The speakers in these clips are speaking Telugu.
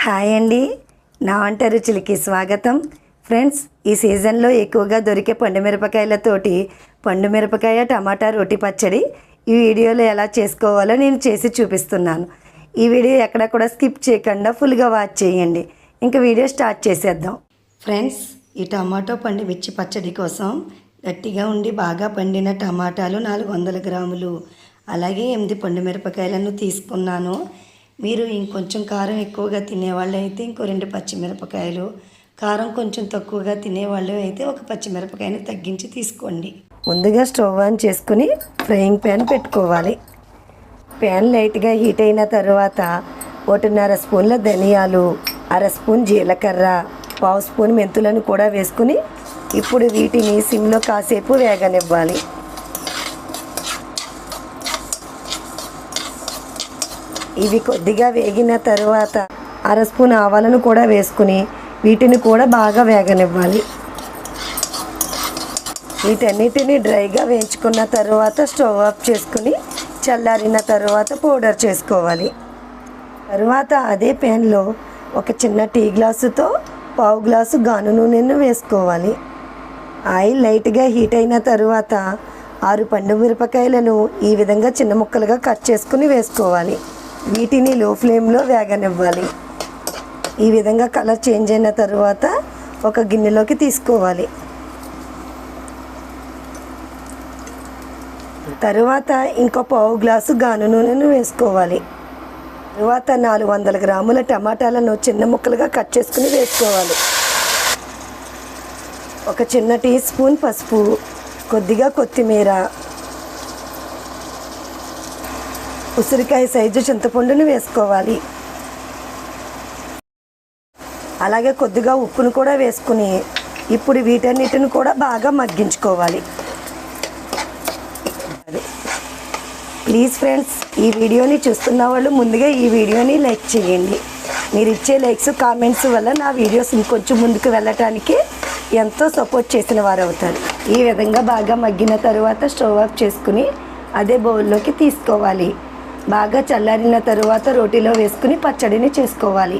హాయ్ అండి, నా వంట రుచులకి స్వాగతం. ఫ్రెండ్స్, ఈ సీజన్లో ఎక్కువగా దొరికే పండుమిరపకాయలతోటి పండుమిరపకాయ టమాటా రోటి పచ్చడి ఈ వీడియోలో ఎలా చేసుకోవాలో నేను చేసి చూపిస్తున్నాను. ఈ వీడియో ఎక్కడ కూడా స్కిప్ చేయకుండా ఫుల్గా వాచ్ చేయండి. ఇంకా వీడియో స్టార్ట్ చేసేద్దాం. ఫ్రెండ్స్, ఈ టమాటో పండు మిర్చి పచ్చడి కోసం గట్టిగా ఉండి బాగా పండిన టమాటాలు 400 గ్రాములు, అలాగే 8 పండుమిరపకాయలను తీసుకున్నాను. మీరు ఇంకొంచెం కారం ఎక్కువగా తినేవాళ్ళు అయితే ఇంకో 2 పచ్చిమిరపకాయలు, కారం కొంచెం తక్కువగా తినేవాళ్ళు అయితే ఒక పచ్చిమిరపకాయని తగ్గించి తీసుకోండి. ముందుగా స్టవ్ ఆన్ చేసుకుని ఫ్రైయింగ్ ప్యాన్ పెట్టుకోవాలి. ప్యాన్ లైట్గా హీట్ అయిన తర్వాత 1.5 స్పూన్ల ధనియాలు, 1/2 స్పూన్ జీలకర్ర, 1/2 స్పూన్ మెంతులను కూడా వేసుకుని ఇప్పుడు వీటిని సిమ్లో కాసేపు వేగనివ్వాలి. ఇవి కొద్దిగా వేగిన తర్వాత 1/2 స్పూన్ ఆవాలను కూడా వేసుకుని వీటిని కూడా బాగా వేగనివ్వాలి. వీటన్నిటిని డ్రైగా వేయించుకున్న తర్వాత స్టవ్ ఆఫ్ చేసుకుని చల్లారిన తర్వాత పౌడర్ చేసుకోవాలి. తర్వాత అదే ప్యాన్లో ఒక చిన్న టీ గ్లాసుతో 1/2 గ్లాసు గాను నూనెను వేసుకోవాలి. ఆయిల్ లైట్గా హీట్ అయిన తర్వాత 6 పండుమిరపకాయలను ఈ విధంగా చిన్న ముక్కలుగా కట్ చేసుకుని వేసుకోవాలి. వీటిని లో ఫ్లేమ్లో వేగనివ్వాలి. ఈ విధంగా కలర్ చేంజ్ అయిన తర్వాత ఒక గిన్నెలోకి తీసుకోవాలి. తరువాత ఇంకో 1/2 గ్లాసు గాను నూనెను వేసుకోవాలి. తరువాత 400 గ్రాముల టమాటాలను చిన్న ముక్కలుగా కట్ చేసుకుని వేసుకోవాలి. ఒక చిన్న టీ స్పూన్ పసుపు, కొద్దిగా కొత్తిమీర, ఉసిరికాయ సైజు చింతపండును వేసుకోవాలి. అలాగే కొద్దిగా ఉప్పును కూడా వేసుకుని ఇప్పుడు వీటన్నిటిని కూడా బాగా మగ్గించుకోవాలి. ప్లీజ్ ఫ్రెండ్స్, ఈ వీడియోని చూస్తున్న వాళ్ళు ముందుగా ఈ వీడియోని లైక్ చేయండి. మీరు ఇచ్చే లైక్స్ కామెంట్స్ వల్ల నా వీడియోస్ ఇంకొంచెం ముందుకు వెళ్ళటానికి ఎంతో సపోర్ట్ చేసిన వారు అవుతారు. ఈ విధంగా బాగా మగ్గిన తర్వాత స్టవ్ ఆఫ్ చేసుకుని అదే బౌల్లోకి తీసుకోవాలి. బాగా చల్లారిన తరువాత రోటీలో వేసుకుని పచ్చడిని చేసుకోవాలి.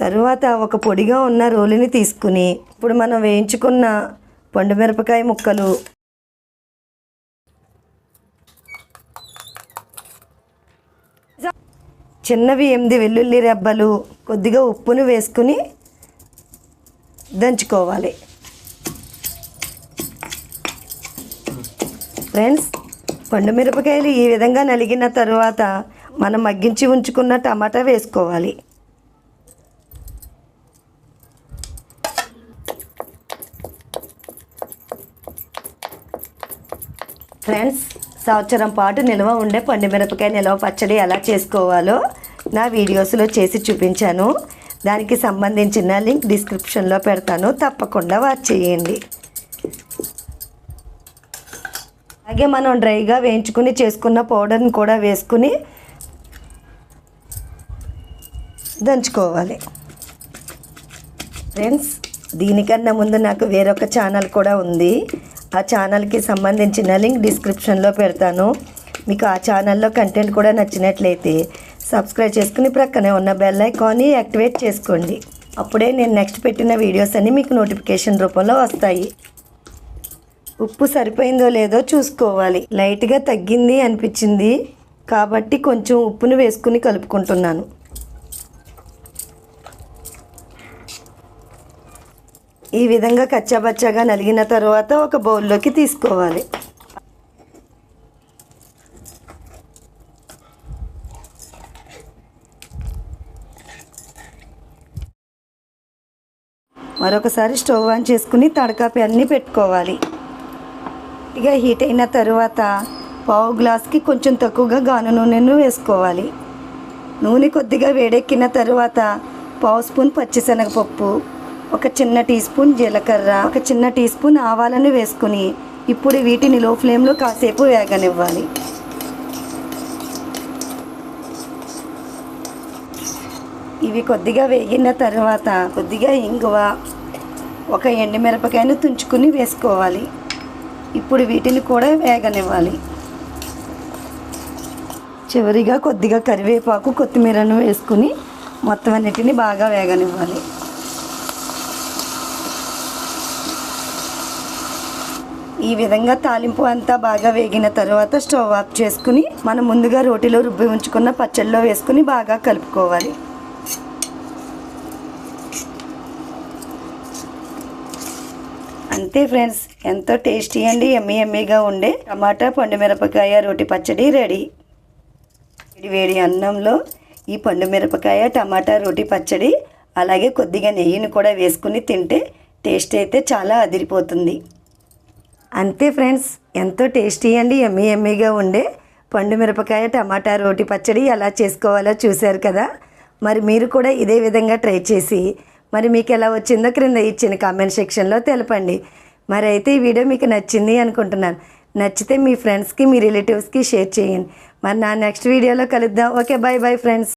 తరువాత ఒక పొడిగా ఉన్న రోలుని తీసుకుని ఇప్పుడు మనం వేయించుకున్న పండుమిరపకాయ ముక్కలు, చిన్నవి 8 వెల్లుల్లి రెబ్బలు, కొద్దిగా ఉప్పును వేసుకుని దంచుకోవాలి. ఫ్రెండ్స్, పండుమిరపకాయలు ఈ విధంగా నలిగిన తర్వాత మనం మగ్గించి ఉంచుకున్న టమాటా వేసుకోవాలి. ఫ్రెండ్స్, సంవత్సరం పాటు నిల్వ ఉండే పండుమిరపకాయ నిల్వ పచ్చడి ఎలా చేసుకోవాలో నా వీడియోస్లో చేసి చూపించాను. దానికి సంబంధించిన లింక్ డిస్క్రిప్షన్లో పెడతాను, తప్పకుండా వాచ్ చేయండి. అలాగే మనం డ్రైగా వేయించుకుని చేసుకున్న పౌడర్ని కూడా వేసుకుని దంచుకోవాలి. ఫ్రెండ్స్, దీనికన్నా ముందు నాకు వేరొక ఛానల్ కూడా ఉంది. ఆ ఛానల్కి సంబంధించిన లింక్ డిస్క్రిప్షన్లో పెడతాను. మీకు ఆ ఛానల్లో కంటెంట్ కూడా నచ్చినట్లయితే సబ్స్క్రైబ్ చేసుకుని ప్రక్కనే ఉన్న బెల్ ఐకాన్ని యాక్టివేట్ చేసుకోండి. అప్పుడే నేను నెక్స్ట్ పెట్టిన వీడియోస్ అన్నీ మీకు నోటిఫికేషన్ రూపంలో వస్తాయి. ఉప్పు సరిపోయిందో లేదో చూసుకోవాలి. లైట్గా తగ్గింది అనిపించింది కాబట్టి కొంచెం ఉప్పును వేసుకుని కలుపుకుంటున్నాను. ఈ విధంగా కచ్చాబచ్చాగా నలిగిన తర్వాత ఒక బౌల్లోకి తీసుకోవాలి. మరొకసారి స్టవ్ ఆన్ చేసుకుని తడకా ప్యాన్ని పెట్టుకోవాలి. ఇక హీట్ అయిన తర్వాత 1/2 గ్లాస్కి కొంచెం తక్కువగా గాను నూనెను వేసుకోవాలి. నూనె కొద్దిగా వేడెక్కిన తర్వాత 1/2 స్పూన్ పచ్చిశనగపప్పు, ఒక చిన్న టీ స్పూన్ జీలకర్ర, ఒక చిన్న టీ స్పూన్ ఆవాలను వేసుకుని ఇప్పుడు వీటిని లో ఫ్లేమ్లో కాసేపు వేగనివ్వాలి. ఇవి కొద్దిగా వేగిన తర్వాత కొద్దిగా ఇంగువ, ఒక ఎండుమిరపకాయను తుంచుకుని వేసుకోవాలి. ఇప్పుడు వీటిని కూడా వేగనివ్వాలి. చివరిగా కొద్దిగా కరివేపాకు, కొత్తిమీరను వేసుకుని మొత్తం అన్నిటిని బాగా వేగనివ్వాలి. ఈ విధంగా తాలింపు అంతా బాగా వేగిన తర్వాత స్టవ్ ఆఫ్ చేసుకుని మనం ముందుగా రోటిలో రుబ్బి ఉంచుకున్న పచ్చడిలో వేసుకుని బాగా కలుపుకోవాలి. అంతే ఫ్రెండ్స్, ఎంతో టేస్టీ అండి యమ్మీగా ఉండే టమాటా పండుమిరపకాయ రోటి పచ్చడి రెడీ. వేడి అన్నంలో ఈ పండుమిరపకాయ టమాటా రోటి పచ్చడి అలాగే కొద్దిగా నెయ్యిని కూడా వేసుకుని తింటే టేస్ట్ అయితే చాలా అదిరిపోతుంది. అంతే ఫ్రెండ్స్, ఎంతో టేస్టీ అండి యమ్మీగా ఉండే పండుమిరపకాయ టమాటా రోటి పచ్చడి ఎలా చేసుకోవాలో చూశారు కదా. మరి మీరు కూడా ఇదే విధంగా ట్రై చేసి మరి మీకు ఎలా వచ్చిందో క్రింద ఇచ్చిన కామెంట్ సెక్షన్లో తెలపండి. మరి అయితే ఈ వీడియో మీకు నచ్చింది అనుకుంటున్నాను. నచ్చితే మీ ఫ్రెండ్స్కి, మీ రిలేటివ్స్కి షేర్ చేయండి. మరి నా నెక్స్ట్ వీడియోలో కలుద్దాం. Okay, bye friends.